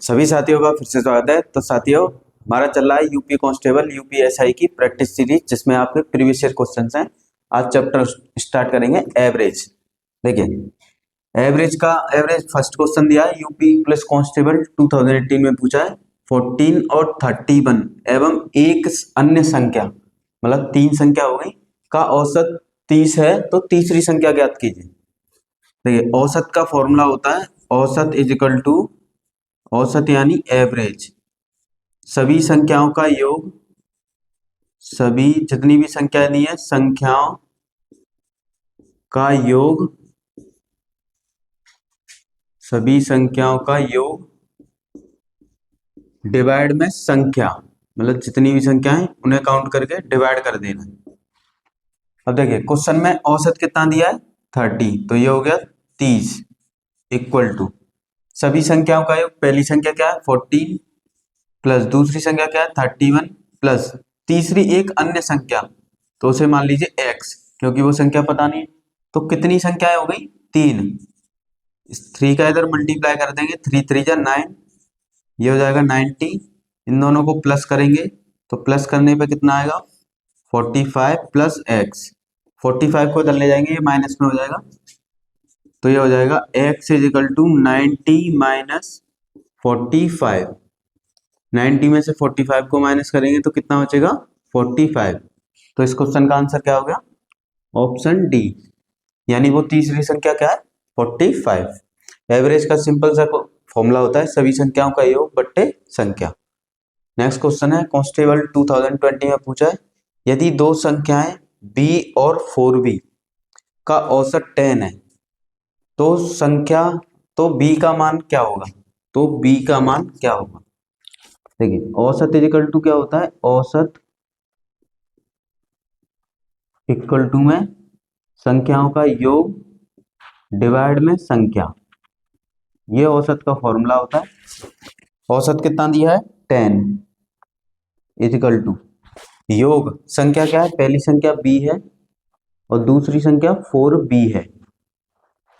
सभी साथियों का फिर से स्वागत है। तो साथियों, हमारा चल रहा है यूपी कांस्टेबल यूपीएसआई की प्रैक्टिस सीरीज, जिसमें आपके प्रीवियस ईयर क्वेश्चंस हैं। आज चैप्टर स्टार्ट करेंगे एवरेज। देखिए, एवरेज फर्स्ट क्वेश्चन दिया है, यूपी प्लस कांस्टेबल 2018 में पूछा है। 14 और 31 एवं एक अन्य संख्या, मतलब तीन संख्या हो गई, का औसत 30 है, तो तीसरी संख्या ज्ञात कीजिए। देखिए, औसत का फॉर्मूला होता है औसत इज इक्वल टू, औसत यानी एवरेज, सभी संख्याओं का योग, सभी जितनी भी संख्या दी है संख्याओं का योग, सभी संख्याओं का योग डिवाइड में संख्या, मतलब जितनी भी संख्या है उन्हें काउंट करके डिवाइड कर देना। अब देखिए, क्वेश्चन में औसत कितना दिया है 30, तो ये हो गया 30 इक्वल टू सभी संख्याओं का योग। पहली संख्या क्या है 14 प्लस दूसरी संख्या क्या है 31 प्लस तीसरी एक अन्य संख्या, तो उसे मान लीजिए x, क्योंकि वो संख्या पता नहीं है। तो कितनी संख्याएं हो गई 3। इस 3 का इधर मल्टीप्लाई कर देंगे, 3 3 जा 9, ये हो जाएगा 90। इन दोनों को प्लस करेंगे तो प्लस करने पे कितना आएगा 45 प्लस x। 45 को इधर ले जाएंगे, ये माइनस में हो जाएगा, तो ये हो जाएगा x is equal to 90 minus 45। 90 में से 45 को माइनस करेंगे तो कितना बचेगा 45। तो इस क्वेश्चन का आंसर क्या हो गया, ऑप्शन डी, यानी वो तीसरी संख्या क्या है 45। एवरेज का सिंपल सा फॉर्मूला होता है सभी संख्याओं का योग बट्टे संख्या। नेक्स्ट क्वेश्चन है कांस्टेबल 2020 में पूछा है, यदि दो संख्याएं b और 4b का औसत 10 है, तो b का मान क्या होगा, तो b का मान क्या होगा। देखिए, औसत इज इक्वल टू क्या होता है, औसत इक्वल टू में संख्याओं का योग डिवाइड में संख्या, ये औसत का फॉर्मूला होता है। औसत कितना दिया है 10 इज इक्वल टू योग संख्या क्या है, पहली संख्या b है और दूसरी संख्या 4b है,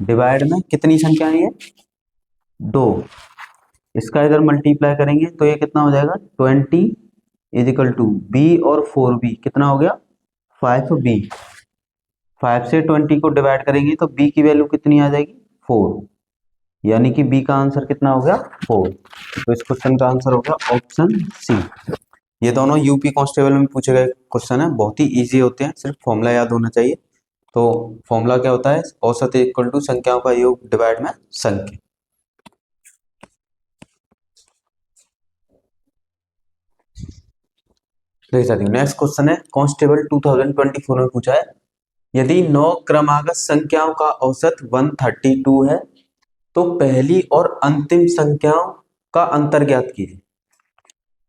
डिवाइड में कितनी संख्या है, 2। इसका इधर मल्टीप्लाई करेंगे तो ये कितना हो जाएगा 20 इज इक्वल टू b और 4b कितना हो गया 5b। 5 से 20 को डिवाइड करेंगे तो b की वैल्यू कितनी आ जाएगी 4, यानी कि b का आंसर कितना हो गया 4। तो इस क्वेश्चन का आंसर हो गया ऑप्शन सी। ये दोनों यूपी कांस्टेबल में पूछे गए क्वेश्चन है, बहुत ही इजी होते हैं, सिर्फ फॉर्मूला याद होना चाहिए। तो फॉर्मूला क्या होता है, औसत इक्वल टू संख्याओं का योग डिवाइड में संख्या। नेक्स्ट क्वेश्चन है कांस्टेबल 2024 में पूछा है, यदि 9 क्रमागत संख्याओं का औसत 132 है, तो पहली और अंतिम संख्याओं का अंतर ज्ञात कीजिए।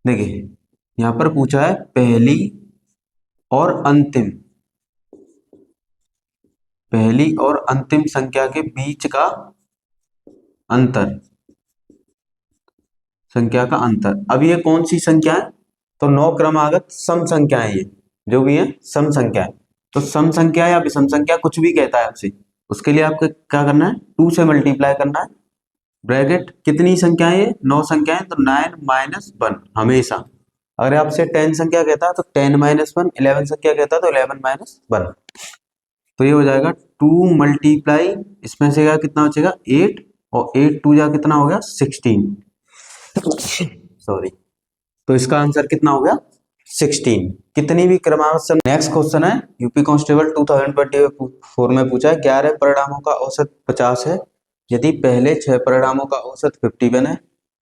देखिए, यहां पर पूछा है पहली और अंतिम, पहली और अंतिम संख्या के बीच का अंतर, संख्या का अंतर। अब ये कौन सी संख्या है, तो 9 क्रमागत सम संख्याएं, ये जो भी है सम संख्या। तो सम संख्या या विषम संख्या कुछ भी कहता है आपसे, उसके लिए आपको क्या करना है 2 से मल्टीप्लाई करना है। ब्रैकेट कितनी संख्याएं, ये 9 संख्याएं, तो 9 माइनस 1 हमेशा। अगर आपसे 10 संख्या कहता है तो 10 माइनस 1, 11 संख्या कहता है तो 11 माइनस 1। तो ये हो जाएगा 2 मल्टीप्लाई, इसमें से कितना बचेगा 8, और 8 2 जा कितना हो गया 16, सॉरी। तो इसका आंसर कितना हो गया 16। कितनी भी क्रमांक। नेक्स्ट क्वेश्चन है यूपी कांस्टेबल 2024 में पूछा है, 11 परिणामों का औसत 50 है, यदि पहले 6 परिणामों का औसत 51 है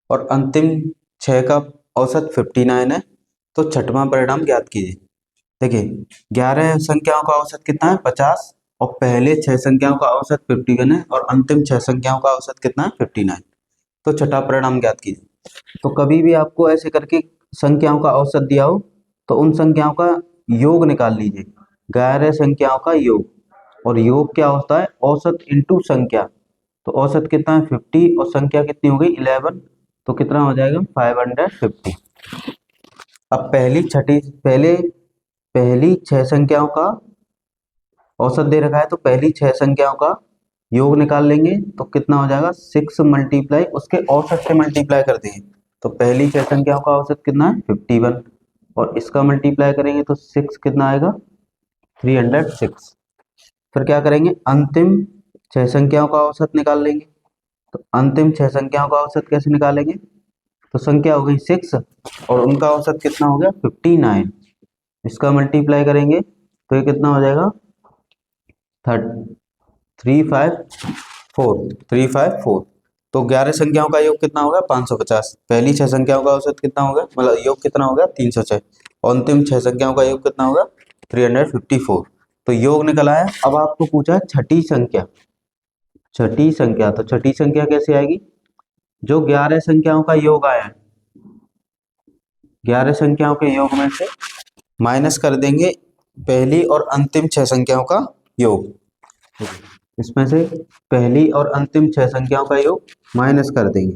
और अंतिम 6 का औसत 59 है, तो छठवां परिणाम ज्ञात कीजिए। देखिए, 11 संख्याओं का औसत कितना है 50, और पहले 6 संख्याओं का औसत 51 है और अंतिम 6 संख्याओं का औसत कितना है 59, तो छठा परिणाम ज्ञात कीजिए। तो कभी भी आपको ऐसे करके संख्याओं का औसत दिया हो तो उन संख्याओं का योग निकाल लीजिए, 11 संख्याओं का योग, और योग क्या होता है औसत इंटू संख्या। तो औसत कितना है 50 और संख्या कितनी हो गई 11, तो कितना हो जाएगा 550। अब पहली 6 संख्याओं का औसत दे रखा है, तो पहली 6 संख्याओं का योग निकाल लेंगे तो कितना हो जाएगा 6 मल्टीप्लाई उसके औसत से मल्टीप्लाई कर देंगे तो पहली छह संख्याओं का औसत कितना है 51 और इसका मल्टीप्लाई करेंगे तो 6 कितना आएगा 306। फिर क्या करेंगे अंतिम छह संख्याओं का औसत निकाल लेंगे। तो अंतिम छह संख्याओं का औसत कैसे निकालेंगे? तो संख्या हो गई 6 और उनका औसत कितना हो गया 59। इसका मल्टीप्लाई करेंगे तो ये कितना हो जाएगा 354। तो 11 संख्याओं का योग कितना होगा 550। पहली छह संख्याओं का औसत कितना होगा मतलब योग कितना होगा 306 और अंतिम छह संख्याओं का योग कितना होगा 354। तो योग निकल आया। अब आपको पूछा है छठी संख्या। तो छठी संख्या कैसे आएगी? जो 11 संख्याओं का योग आया है 11 संख्याओं के योग में से माइनस कर देंगे पहली और अंतिम छह संख्याओं का योग। इसमें से पहली और अंतिम छह संख्याओं का योग माइनस कर देंगे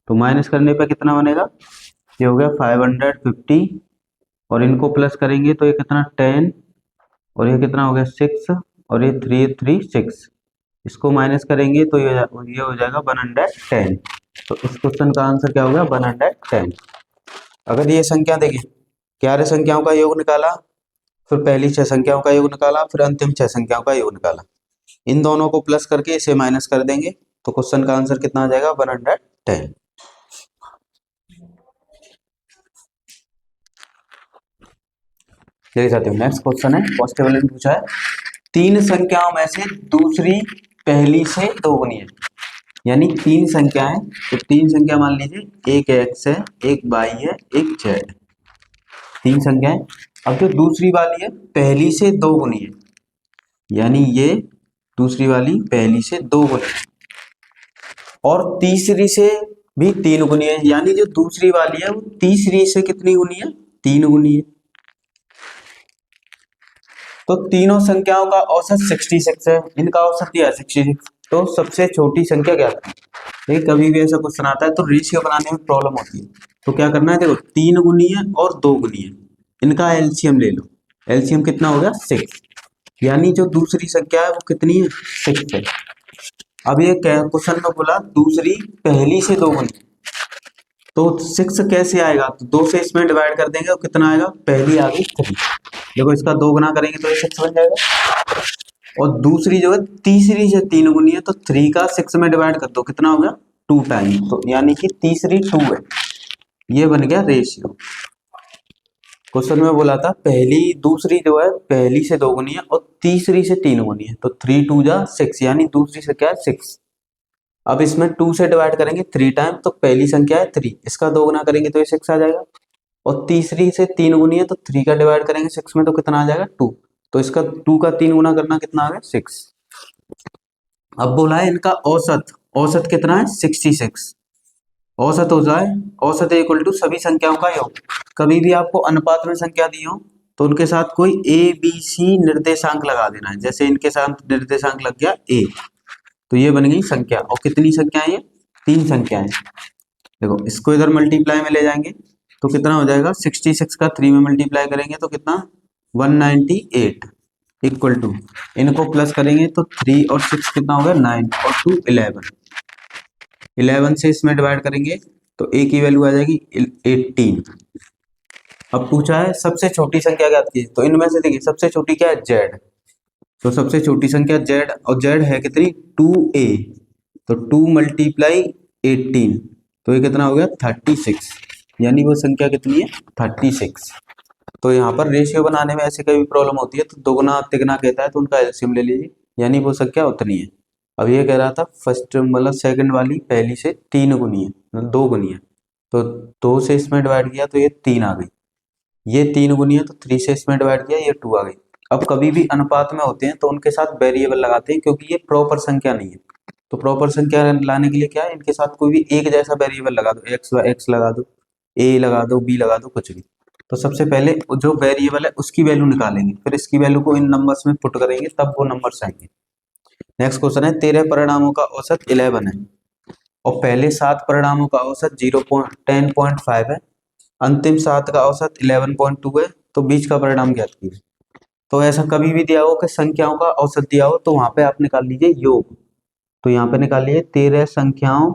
तो माइनस करने पर कितना बनेगा? ये हो गया 550 और इनको प्लस करेंगे तो ये कितना 10 और ये कितना हो गया 6 और ये 336। इसको माइनस करेंगे तो ये हो जाएगा 110। तो इस क्वेश्चन का आंसर क्या होगा 110। अगर ये संख्या देखिए 11 संख्याओं का योग निकाला फिर पहली छह संख्याओं का योग निकाला फिर अंतिम छह संख्याओं का योग निकाला, इन दोनों को प्लस करके इसे माइनस कर देंगे तो क्वेश्चन का आंसर कितना आ जाएगा 110। चलिए साथियों नेक्स्ट क्वेश्चन है पॉजिटिव एलिमेंट पूछा है तीन संख्याओं में से दूसरी पहली से दोगुनी है। यानी तीन संख्याएं तो तीन संख्या मान लीजिए एक x है एक y है एक z है। तीन संख्याएं अब जो दूसरी वाली है पहली से दो गुनी है यानी ये दूसरी वाली पहली से दो गुनी है और तीसरी से भी तीन गुनी है यानी जो दूसरी वाली है वो तीसरी से कितनी गुनी है तीन गुनी है। तो तीनों संख्याओं का औसत 66 है, इनका औसत दिया है 66। तो सबसे छोटी संख्या क्या है? देखिए कभी भी ऐसा क्वेश्चन आता है तो रेशियो बनाने में प्रॉब्लम होती है तो क्या करना है देखो तीन गुनी है और दो गुनी है इनका एलसीएम ले लो। एलसीएम कितना हो गया 6 यानी जो दूसरी संख्या है वो कितनी है 6 है। अब ये क्वेश्चन में बोला दूसरी पहली से दो गुनी तो 6 कैसे आएगा? तो 2 से इसमें डिवाइड कर देंगे तो कितना आएगा पहली आ गई 3। देखो इसका 2 गुना करेंगे तो ये 6 बन जाएगा और दूसरी जो है तीसरी से 3 गुनी है तो 3 का 6 में डिवाइड कर दो कितना हो गया 2 टाइम तो यानी कि तीसरी 2 है। ये बन गया रेशियो। क्वेश्चन में बोला था पहली दूसरी जो है पहली से 2 गुनी है और तीसरी से 3 गुनी है तो 3 2 जा 6 यानी दूसरी से क्या है 6। अब इसमें 2 से डिवाइड करेंगे 3 टाइम तो पहली संख्या है 3 इसका 2 गुना करेंगे तो ये 6 आ जाएगा और तीसरी से 3 गुनी है तो 3 का डिवाइड करेंगे 6 में तो कितना आ जाएगा 2 तो इसका 2 का 3 गुना करना कितना आ गया 6। अब बोला है इनका औसत। औसत कितना है 66। औसत हो जाए औसत इक्वल टू सभी संख्याओं का योग। कभी भी आपको अनुपात में संख्या दी हो तो उनके साथ कोई ए बी सी निर्देशांक लगा देना है। जैसे इनके साथ निर्देशांक लग गया ए तो ये बन गई संख्या और कितनी संख्याएं ये तीन संख्याएं। देखो इसको इधर मल्टीप्लाई में ले जाएंगे तो कितना हो जाएगा 66 का 3 में मल्टीप्लाई करेंगे तो कितना 198 इक्वल टू इनको प्लस करेंगे तो 3 और 6 कितना होगा 9 और 2 11 से इसमें डिवाइड करेंगे तो ए की वैल्यू आ जाएगी 18। अब पूछा है सबसे छोटी संख्या ज्ञात कीजिए तो इनमें से देखिए सबसे छोटी क्या है जेड। तो सबसे छोटी संख्या जेड और जेड है कितनी 2a तो 2 मल्टीप्लाई 18 तो ये कितना हो गया 36 यानी वो संख्या कितनी है 36। तो यहाँ पर रेशियो बनाने में ऐसे कभी प्रॉब्लम होती है तो दोगुना तिगुना कहता है तो उनका एलसीएम ले लीजिए यानी वो संख्या उतनी है। अब ये कह रहा था फर्स्ट मतलब सेकंड वाली पहली से 3 गुनी है मतलब 2 गुनी है तो 2 से इसमें डिवाइड किया तो ये 3 आ गई। ये 3 गुनी है तो 3 से इसमें डिवाइड किया ये 2 आ गई। अब कभी भी अनुपात में होते हैं तो उनके साथ वेरिएबल लगाते हैं क्योंकि ये प्रॉपर संख्या नहीं है। तो प्रॉपर संख्या लाने के लिए क्या है इनके साथ कोई भी एक जैसा वेरिएबल लगा दो एक्स लगा दो ए लगा दो बी लगा दो कुछ भी। तो सबसे पहले जो वेरिएबल है उसकी वैल्यू निकालेंगे फिर इसकी वैल्यू को इन नंबर्स में पुट करेंगे तब वो नंबर्स आएंगे। नेक्स्ट क्वेश्चन है 13 परिणामों का औसत 11 है और पहले 7 परिणामों का औसत 10.5 है अंतिम 7 का औसत 11.2 है तो बीच का परिणाम ज्ञात कीजिए। तो ऐसा कभी भी दिया हो कि संख्याओं का औसत दिया हो तो वहां पे आप निकाल लीजिए योग। तो यहाँ पे निकालिए 13 संख्याओं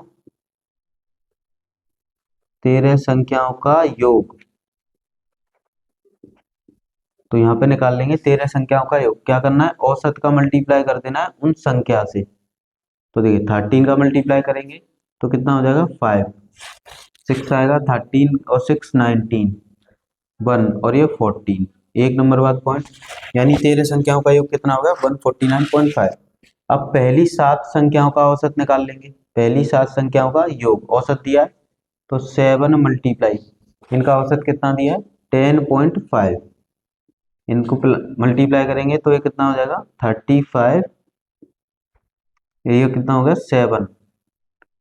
का योग। तो यहाँ पे निकाल लेंगे 13 संख्याओं का योग। क्या करना है, औसत का मल्टीप्लाई कर देना है उन संख्या से। तो देखिए 13 का मल्टीप्लाई करेंगे तो कितना हो जाएगा 5, 6 आएगा, 13 और 6 19, 1 और ये 14। एक नंबर बाद पॉइंट, यानी 13 संख्याओं का योग कितना होगा 149.5। अब पहली 7 संख्याओं का औसत निकाल लेंगे। पहली 7 संख्याओं का योग औसत दिया है तो 7 मल्टीप्लाई, इनका औसत कितना दिया है 10.5। इनको मल्टीप्लाई करेंगे तो ये कितना हो जाएगा 35, ये कितना हो गया 7।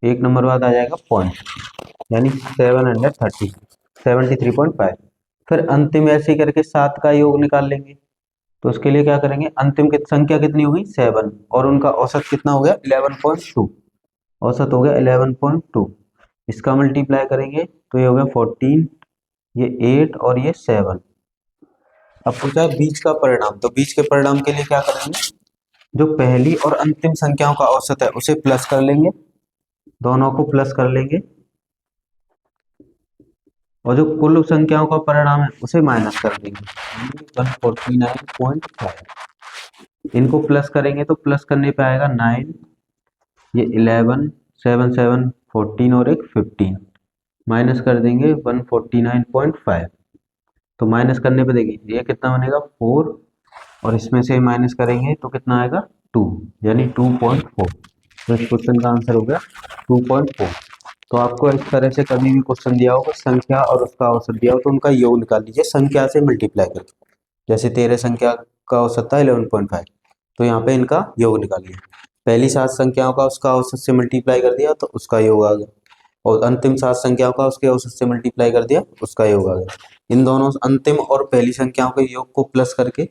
एक नंबर बाद आ जाएगा पॉइंट, यानी 730, 73.5। फिर अंतिम ऐसे ही करके 7 का योग निकाल लेंगे। तो उसके लिए क्या करेंगे, अंतिम की संख्या कितनी होगी 7 और उनका औसत कितना हो गया 11.2। औसत हो गया 11.2। इसका मल्टीप्लाई करेंगे तो ये हो गया 14, ये 8 और ये 7। अब पूछा है बीच का परिणाम, तो बीच के परिणाम के लिए क्या करेंगे, जो पहली और अंतिम संख्याओं का औसत है उसे प्लस कर लेंगे, दोनों को प्लस कर लेंगे, और जो कुल संख्याओं का परिणाम है उसे माइनस कर देंगे, 149.5। इनको प्लस करेंगे तो प्लस करने पे आएगा 9, ये 11, 7 7 14 और एक 15, माइनस कर देंगे 149.5। तो माइनस करने पे देखिए ये कितना बनेगा 4, और इसमें से माइनस करेंगे तो कितना आएगा 2, यानी 2.4। तो इस क्वेश्चन का आंसर हो गया 2.4। तो आपको इस तरह से कभी भी क्वेश्चन दिया होगा संख्या और उसका औसत दिया हो तो उनका योग निकाल लीजिए संख्या से मल्टीप्लाई करके। जैसे 13 संख्या का औसत था 11.5, तो यहाँ पे इनका योग निकालिए। पहली 7 संख्याओं का उसका औसत से मल्टीप्लाई कर दिया तो उसका योग आ गया, और अंतिम 7 संख्याओं का उसके औसत से मल्टीप्लाई कर दिया उसका योग आ गया। इन दोनों अंतिम और पहली संख्याओं के योग को प्लस करके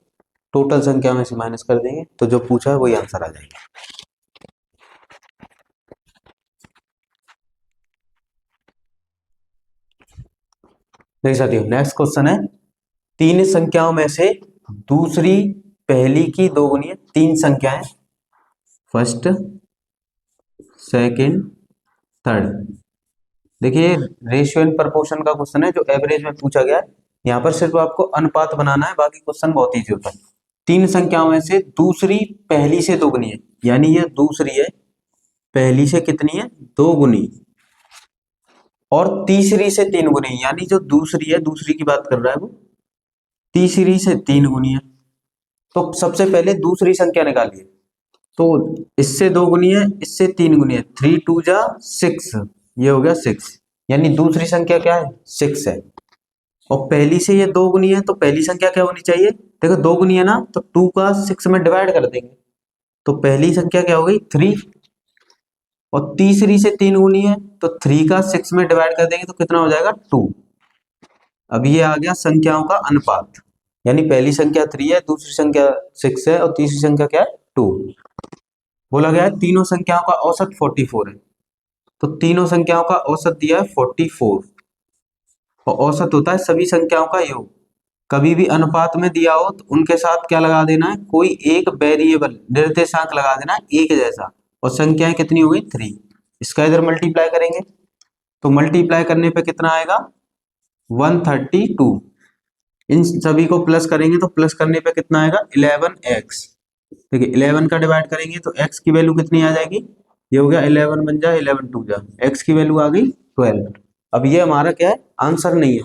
टोटल संख्या में से माइनस कर देंगे तो जो पूछा है वही आंसर आ जाएगा। देख सकते हो नेक्स्ट क्वेश्चन है, 3 संख्याओं में से दूसरी पहली की दोगुनी है। 3 संख्याएं, फर्स्ट, सेकंड, थर्ड। देखिए रेशियो एंड प्रपोर्शन का क्वेश्चन है जो एवरेज में पूछा गया है। यहाँ पर सिर्फ आपको अनुपात बनाना है, बाकी क्वेश्चन बहुत ईजी होता है। 3 संख्याओं में से दूसरी पहली से दोगुनी है, यानी ये दूसरी है, पहली से कितनी है 2 गुनी, और तीसरी से 3 गुनी, यानी जो दूसरी है दूसरी की बात कर रहा है वो तीसरी से 3 गुनी है। तो सबसे पहले दूसरी संख्या निकालिए। तो इससे 2 गुनी है, इससे 3 गुनी है, 3 2 जा 6, ये हो गया 6, यानी दूसरी संख्या क्या है 6 है। और पहली से ये 2 गुनी है तो पहली संख्या क्या होनी चाहिए, देखो 2 गुनी है ना, तो 2 का 6 में डिवाइड कर देंगे तो पहली संख्या क्या हो गई 3, और तीसरी से 3 गुनी है तो 3 का 6 में डिवाइड कर देंगे तो कितना हो जाएगा 2। अब ये आ गया संख्याओं का अनुपात, यानी पहली संख्या 3 है, दूसरी संख्या 6 है, और तीसरी संख्या क्या है 2। बोला गया है तीनों संख्याओं का औसत 44 है, तो तीनों संख्याओं का औसत दिया है 44, और औसत होता है सभी संख्याओं का योग। कभी भी अनुपात में दिया हो तो उनके साथ क्या लगा देना है, कोई एक वेरिएबल निर्देशांक लगा देना है एक जैसा, और संख्याएं कितनी हो गई 3। इसका इधर मल्टीप्लाई करेंगे तो मल्टीप्लाई करने पे कितना आएगा 132। इन सभी को प्लस करेंगे तो प्लस करने पे कितना आएगा 11x। देखिए 11 का डिवाइड करेंगे तो x की वैल्यू कितनी आ जाएगी, ये हो गया 11 बन जा 11 2 जा, x की वैल्यू आ गई 12। अब ये हमारा क्या है आंसर नहीं है।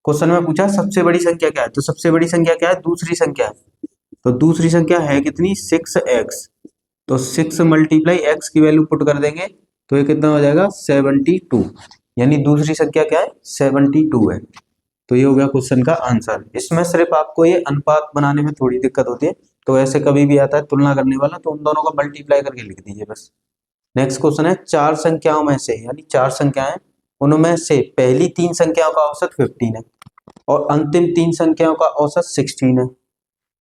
क्वेश्चन में पूछा सबसे बड़ी संख्या क्या है, तो सबसे बड़ी संख्या क्या है दूसरी संख्या है, तो दूसरी संख्या है कितनी 6x, तो 6 मल्टीप्लाई x की वैल्यू पुट कर देंगे तो ये कितना हो जाएगा 72, यानी दूसरी संख्या क्या है 72 है। तो ये हो गया क्वेश्चन का आंसर। इसमें सिर्फ आपको ये अनुपात बनाने में थोड़ी दिक्कत होती है, तो ऐसे कभी भी आता है तुलना करने वाला तो उन दोनों को मल्टीप्लाई करके लिख दीजिए बस। नेक्स्ट क्वेश्चन है 4 संख्याओं में से, यानी 4 संख्याएं, उनमें से पहली 3 संख्याओं का औसत 15 है और अंतिम 3 संख्याओं का औसत 16 है।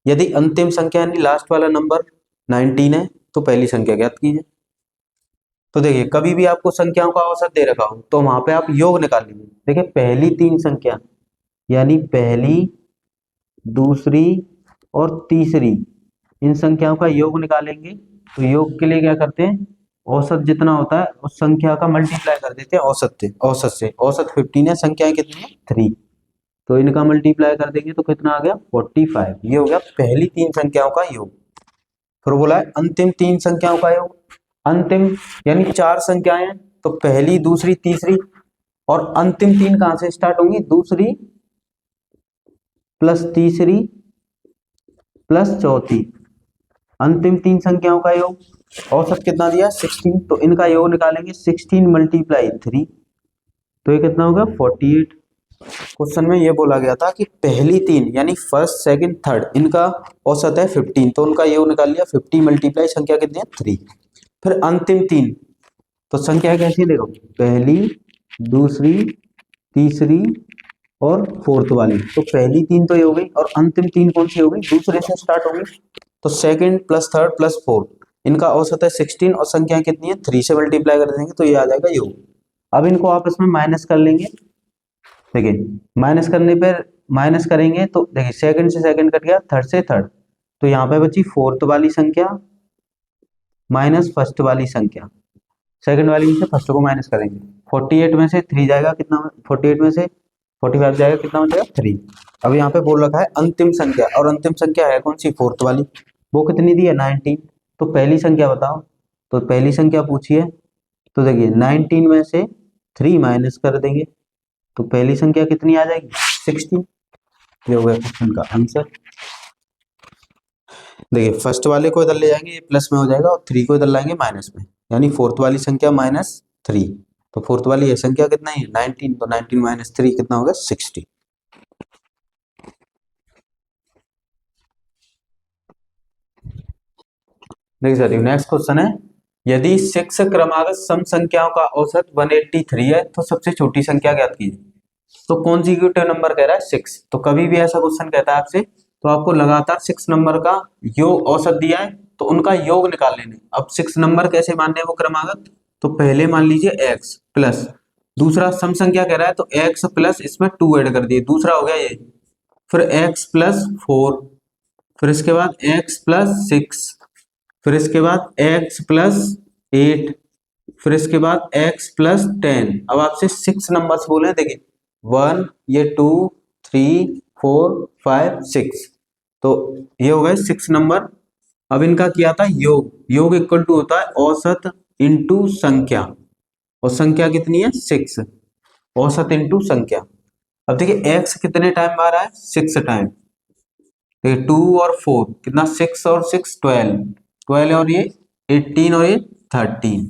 यदि अंतिम संख्या यानी लास्ट वाला नंबर 19 है तो पहली संख्या ज्ञात कीजिए। तो देखिए कभी भी आपको संख्याओं का औसत दे रखा हो तो वहां पे आप योग निकाल लीजिए। देखिए पहली 3 संख्या यानी पहली, दूसरी और तीसरी, इन संख्याओं का योग निकालेंगे। तो योग के लिए क्या करते हैं औसत जितना होता है उस संख्या का मल्टीप्लाई कर देते हैं औसत 15 है, संख्याएं कितनी है 3, तो इनका मल्टीप्लाई कर देंगे तो कितना आ गया 45। ये हो गया पहली 3 संख्याओं का योग। फिर बोला है अंतिम 3 संख्याओं का योग। अंतिम यानी 4 संख्याएं हैं, तो पहली दूसरी तीसरी, और अंतिम 3 कहां से स्टार्ट होंगी, दूसरी प्लस तीसरी प्लस चौथी, अंतिम 3 संख्याओं का योग। औसत कितना दिया 16, तो इनका योग निकालेंगे 16 मल्टीप्लाई 3, तो ये कितना होगा 48। क्वेश्चन में ये बोला गया था कि पहली 3 यानी फर्स्ट सेकंड थर्ड इनका औसत है 15, तो उनका योग निकाल लिया 50 मल्टीप्लाई संख्या कितनी है 3। फिर अंतिम 3, तो संख्या कैसी है देखो, पहली दूसरी तीसरी और फोर्थ वाली, तो पहली 3 तो ये हो गई, और अंतिम 3 कौन सी हो गई, दूसरे से स्टार्ट होगी, तो second plus third plus fourth, इनका औसत है 16 और संख्या कितनी है 3 से मल्टीप्लाई कर देंगे तो ये आ जाएगा योग। अब इनको आपस में माइनस कर लेंगे। देखिए माइनस करने पर माइनस करेंगे तो देखिए सेकंड से सेकंड कट गया, थर्ड से थर्ड, तो यहाँ पे बची फोर्थ वाली संख्या माइनस फर्स्ट वाली संख्या, सेकंड वाली में से फर्स्ट को माइनस करेंगे, 48 में से 3 जाएगा कितना, 48 में से 45 जाएगा कितना बचेगा 3। अब यहाँ पे बोल रखा है अंतिम संख्या, और अंतिम संख्या है कौन सी फोर्थ वाली, वो कितनी दी है 19, तो पहली संख्या बताओ, तो पहली संख्या पूछिए, तो देखिए 19 में से 3 माइनस कर देंगे तो पहली संख्या कितनी आ जाएगी 16। ये हो गया क्वेश्चन का आंसर। देखिए फर्स्ट वाले को इधर ले जाएंगे ये प्लस में हो जाएगा, और 3 को इधर लाएंगे माइनस में, यानी फोर्थ वाली संख्या -3, तो फोर्थ वाली ये संख्या कितना है 19, तो 19 माइनस 3 कितना होगा 60। देखिए सर नेक्स्ट क्वेश्चन है, यदि 6 क्रमागत सम संख्याओं का औसत 183 है तो सबसे छोटी संख्या ज्ञात कीजिए। तो कॉन्जिक्यूटिव नंबर कह रहा है 6, तो कभी भी ऐसा क्वेश्चन कहता है आपसे तो आपको लगातार 6 नंबर का योग औसत दिया है तो उनका योग निकाल लेने। अब 6 नंबर कैसे मानने हैं वो क्रमागत, तो पहले मान लीजिए x प्लस, दूसरा सम संख्या कह रहा है तो x प्लस इसमें 2 ऐड कर दिए, दूसरा हो गया ये, फिर x प्लस 4, फिर इसके बाद x प्लस 6, फिर इसके बाद x प्लस 8, फिर इसके बाद x प्लस 10। अब आपसे 6 नंबर्स बोले, देखिए 1, ये 2, 3, 4, 5, 6, तो ये हो गए 6 नंबर। अब इनका किया था योग, योग इक्वल टू होता है औसत इंटू संख्या, और संख्या कितनी है 6, औसत इंटू संख्या। अब देखिए x कितने टाइम आ रहा है 6 टाइम, देखिए 2 और 4 कितना 6 और 6 12, 12 और ये 18 और ये 13।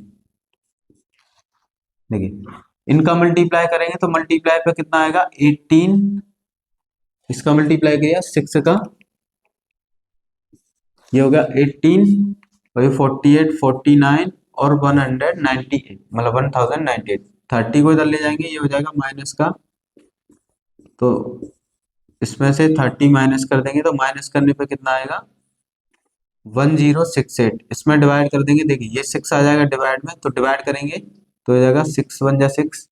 देखिए इनका मल्टीप्लाई करेंगे तो मल्टीप्लाई पे कितना आएगा 18, इसका मल्टीप्लाई किया 6 का, ये हो गया 18 और ये 48, 49 और 198, मतलब 1098, 30 को इधर ले जाएंगे ये हो जाएगा माइनस का, तो इसमें से 30 माइनस कर देंगे तो माइनस करने पे कितना आएगा 1068, इसमें डिवाइड कर देंगे, देखिए ये 6 आ जाएगा डिवाइड में, तो डिवाइड करेंगे तो हो जाएगा 6 1 जा 6,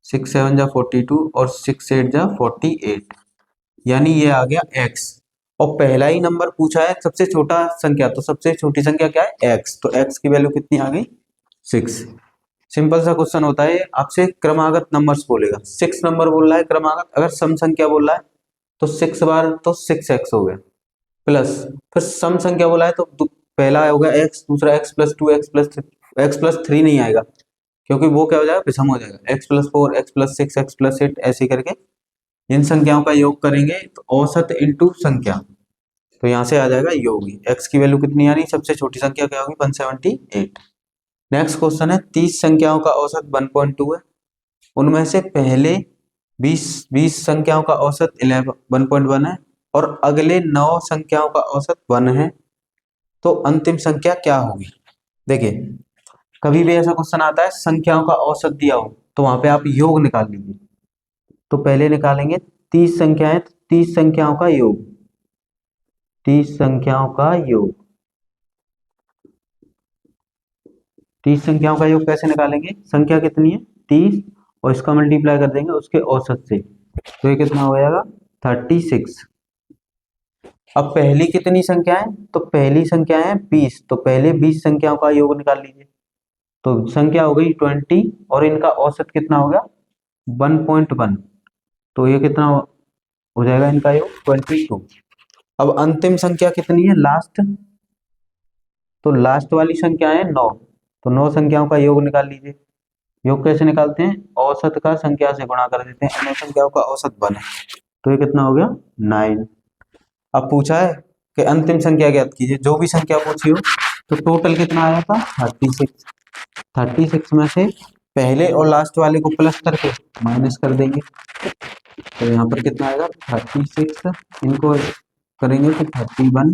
6 7 जा 42 और 6 8 जा 48, यानी ये आ गया x। और पहला ही नंबर पूछा है सबसे छोटा संख्या, तो सबसे छोटी संख्या क्या है x, तो x की वैल्यू कितनी आ गई 6। सिंपल सा क्वेश्चन होता है, आपसे क्रमागत नंबर्स बोलेगा, 6 नंबर बोल रहा है क्रमागत, अगर सम संख्या बोल रहा है तो 6 बार तो 6x हो गया, प्लस फिर सम संख्या बोला है तो पहला हो गया x, दूसरा x प्लस 2 x प्लस 3 नहीं आएगा क्योंकि वो क्या हो जाएगा विषम हो जाएगा, x plus 4 x plus 6 x plus 8 ऐसे करके इन संख्याओं का योग करेंगे तो औसत इंटू संख्या, तो यहाँ से आ जाएगा योग, x की वैल्यू कितनी आ रही, सबसे छोटी संख्या क्या होगी 178। नेक्स्ट क्वेश्चन है 30 संख्याओं का औसत 1.2 है, उनमें से पहले 20 संख्याओं का औसत 1.1 है और अगले 9 संख्याओं का औसत 1 है, तो अंतिम संख्या क्या होगी। देखिए कभी भी ऐसा क्वेश्चन आता है संख्याओं का औसत दिया हो तो वहां पे आप योग निकाल लीजिए, तो पहले निकालेंगे 30 संख्याएं, 30 संख्याओं का योग, 30 संख्याओं का योग, 30 संख्याओं का योग कैसे निकालेंगे, संख्या कितनी है 30 और इसका मल्टीप्लाई कर देंगे उसके औसत से, तो ये कितना हो जाएगा 36। अब पहली कितनी संख्या है, तो पहली संख्या है 20, तो पहले 20 संख्याओं का योग निकाल लीजिए, तो संख्या हो गई 20 और इनका औसत कितना हो गया 1.1। तो ये कितना हो जाएगा इनका योग 22। अब अंतिम संख्या कितनी है लास्ट, तो लास्ट वाली संख्या है 9। तो 9 संख्याओं का योग निकाल लीजिए। योग कैसे निकालते हैं, औसत का संख्या से गुणा कर देते हैं, 9 संख्याओं का औसत बने, तो ये कितना हो गया 9। अब पूछा है कि अंतिम संख्या ज्ञात कीजिए, जो भी संख्या पूछी हो। तो टोटल कितना आया था 36। 36 में से पहले और लास्ट वाले को प्लस करके माइनस कर देंगे, तो यहाँ पर कितना आएगा 36। इनको करेंगे तो 31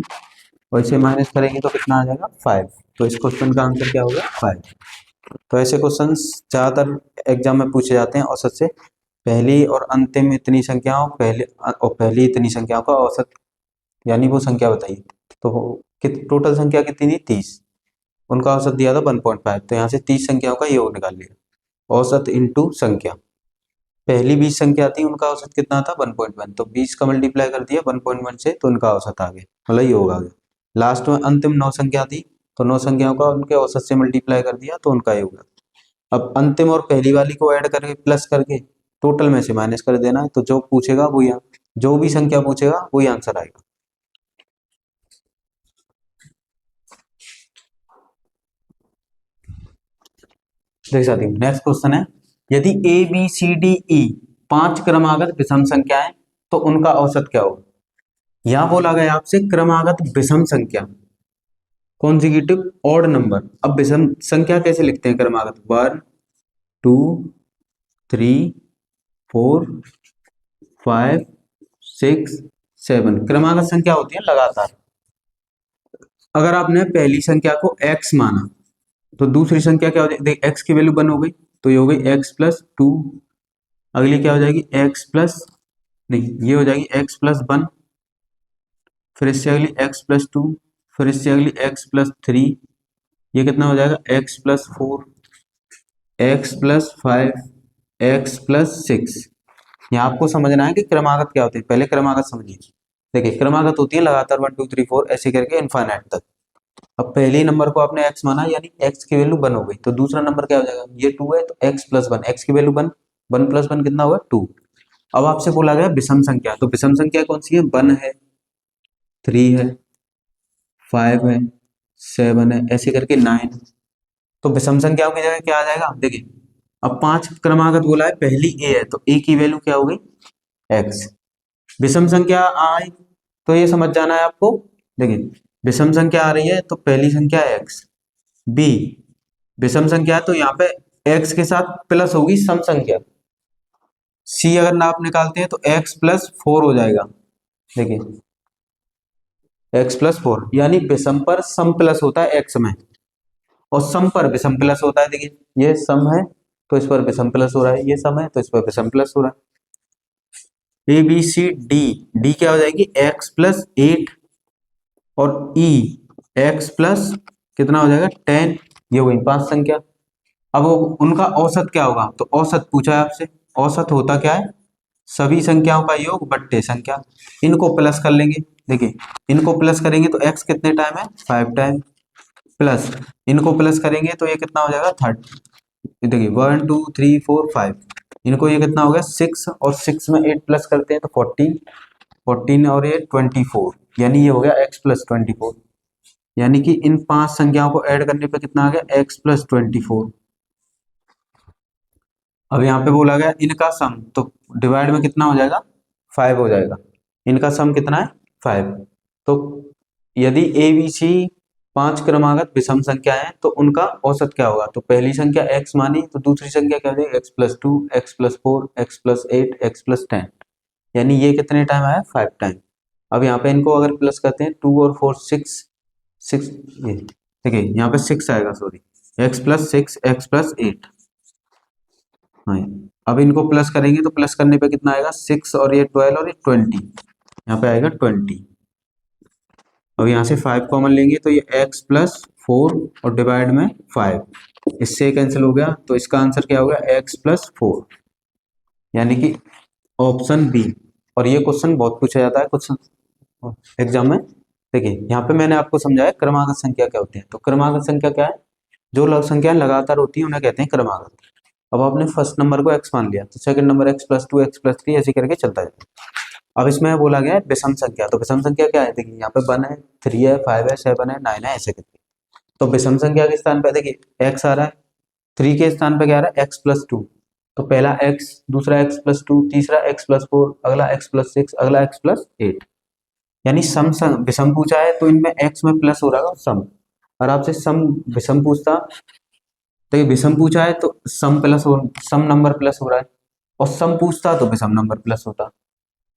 और इसे माइनस करेंगे तो कितना आ जाएगा 5। तो इस क्वेश्चन का आंसर क्या होगा 5। तो ऐसे क्वेश्चन ज्यादातर एग्जाम में पूछे जाते हैं औसत से। पहली और अंतिम इतनी संख्याओं पहली इतनी संख्याओं का औसत यानी वो संख्या बताइए। तो टोटल संख्या कितनी थी 30, उनका औसत दिया था 1.5। तो यहाँ से 30 संख्याओं का योग निकाल लिया, औसत इंटू संख्या। पहली 20 संख्या थी उनका औसत कितना था 1.1, तो 20 का मल्टीप्लाई कर दिया 1.1 से, तो उनका औसत आ गया, मतलब योग आ गया। लास्ट में अंतिम 9 संख्या थी, तो 9 संख्याओं का उनके औसत से मल्टीप्लाई कर दिया, तो उनका योग आ गया। अब अंतिम और पहली वाली को ऐड करके प्लस करके टोटल में से माइनस कर देना है, तो जो पूछेगा वही, जो भी संख्या पूछेगा वही आंसर आएगा। देख सकते हैं नेक्स्ट क्वेश्चन है, यदि ए बी सी डी ई 5 क्रमागत विषम संख्याएं तो उनका औसत क्या होगा। यहां बोला गया आपसे क्रमागत विषम संख्या, कॉन्जिक्यूटिव ऑड नंबर। अब विषम संख्या कैसे लिखते हैं क्रमागत, 1 2 3 4 5 6 7 क्रमागत संख्या होती है लगातार। अगर आपने पहली संख्या को x माना तो दूसरी संख्या क्या हो जाएगी, देख x की वैल्यू 1 हो गई, तो ये हो गई x+2। अगली क्या हो जाएगी x प्लस, नहीं ये हो जाएगी x+1, फिर इससे अगली x+2, फिर इससे अगली x+3, ये कितना हो जाएगा x+4, x+5, x+6। यहाँ आपको समझना है कि क्रमागत क्या होती है, पहले क्रमागत समझिए। देखिए क्रमागत होती है लगातार 1 2 3 4 ऐसे करके इनफाइनाइट तक। अब पहले नंबर को आपने x माना यानी x की वैल्यू 1 हो गई, तो दूसरा नंबर क्या हो जाएगा, ये 2 है तो x+1, x की वैल्यू 1, 1+1 कितना होगा 2। अब आपसे बोला गया विषम संख्या, तो विषम संख्या कौन सी है, 1 है, 3 है, 5 है, 7 है, ऐसे करके 9। तो विषम संख्याओं की जगह क्या आ जाएगा, देखिए अब 5 क्रमागत बोला है, पहली a है तो a की वैल्यू क्या हो गई x। विषम संख्या आई तो ये समझ जाना है आपको। देखिए विषम संख्या आ रही है तो पहली संख्या x, b विषम संख्या है तो यहाँ पे x के साथ प्लस होगी सम संख्या, c अगर नाप निकालते हैं तो x+4 हो जाएगा। देखिए x+4 यानी विषम पर सम प्लस होता है x में और सम पर विषम प्लस होता है। देखिए ये सम है तो इस पर विषम प्लस हो रहा है, ये सम है तो इस पर विषम प्लस हो रहा है। A b c d, d क्या हो जाएगी x+8 और ई x+ कितना हो जाएगा 10, ये हो गई 5 संख्या। अब उनका औसत क्या होगा, तो औसत पूछा है आपसे, औसत होता क्या है, सभी संख्याओं का योग बट्टे संख्या। इनको प्लस कर लेंगे, देखिए इनको प्लस करेंगे तो x कितने टाइम है 5 टाइम, प्लस इनको प्लस करेंगे तो ये कितना हो जाएगा 30। देखिए 1 2 3 4 5, इनको ये कितना हो गया 6 और 6 में 8 प्लस करते हैं तो 14, 14 और ये 24, यानी ये हो गया x+24। यानी कि इन 5 संख्याओं को ऐड करने पे कितना आ गया x+24। अब यहाँ पे बोला गया इनका सम, तो डिवाइड में कितना हो जाएगा 5 हो जाएगा। इनका सम कितना है 5। तो यदि ए बी सी 5 क्रमागत विषम संख्या है तो उनका औसत क्या होगा, तो पहली संख्या x मानी तो दूसरी संख्या क्या हो जाएगी x+2, x+4, x+8, x+10, यानी ये कितने टाइम आया 5 टाइम। अब यहाँ पे इनको अगर प्लस करते हैं 2 और 4 6, ये देखिए यहाँ पे 6 आएगा, सॉरी x+6 x+8। हाँ अब इनको प्लस करेंगे तो प्लस करने पे कितना आएगा 6 और ये 12 और ये 20, यहाँ पे आएगा 20। अब यहाँ से 5 कॉमन लेंगे तो ये x+4 और डिवाइड में 5, इससे कैंसिल हो गया, तो इसका आंसर क्या हो गया x+4, यानी कि ऑप्शन बी। और ये क्वेश्चन बहुत पूछा जाता है क्वेश्चन एग्जाम में। देखिए यहाँ पे मैंने आपको समझाया क्रमागत संख्या क्या होती है, तो क्रमागत संख्या क्या है, जो संख्याएं लगातार होती हैं उन्हें कहते हैं क्रमागत। अब आपने फर्स्ट नंबर को x मान लिया तो सेकंड नंबर x+2 x+3 ऐसे करके चलता जाता है। अब इसमें बोला गया है विषम संख्या, तो विषम संख्या क्या है, देखिए यहाँ पे 1 है, 3 है, 5 है, 7 है, 9 है, ऐसे करके। तो विषम संख्या के स्थान पे देखिए x आ रहा है, 3 के स्थान पे क्या आ रहा है x+2, तो पहला x, दूसरा x+2, तीसरा x+4, अगला x+6, अगला x+8। यानी सम विषम पूछा है तो इनमें x में प्लस हो रहा है सम, और आपसे सम विषम पूछता तो ये विषम पूछा है तो सम नंबर प्लस हो रहा है, और सम पूछता तो विषम नंबर प्लस होता।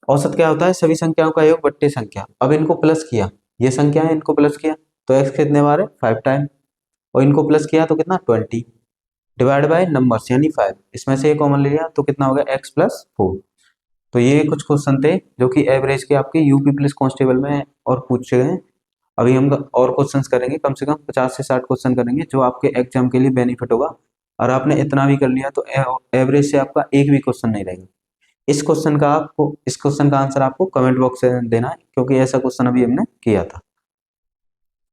औसत क्या होता है, सभी संख्याओं का योग बट्टे संख्या। अब इनको प्लस किया, ये संख्या है, इनको प्लस किया तो x कितने बार है 5 टाइम, और इनको प्लस किया तो कितना 20 डिवाइड बाय नंबर्स यानी 5, इसमें से ये कॉमन ले लिया तो कितना हो गया x+4। तो ये कुछ क्वेश्चन थे जो कि एवरेज के आपके यूपी पुलिस कांस्टेबल में और पूछे गए। अभी हम और क्वेश्चंस करेंगे, कम से कम 50 से 60 क्वेश्चन करेंगे जो आपके एग्जाम के लिए बेनिफिट होगा। और आपने इतना भी कर लिया तो एवरेज से आपका एक भी क्वेश्चन नहीं रहेगा। इस क्वेश्चन का आंसर आपको कमेंट बॉक्स में देना है, क्योंकि ऐसा क्वेश्चन अभी हमने किया था।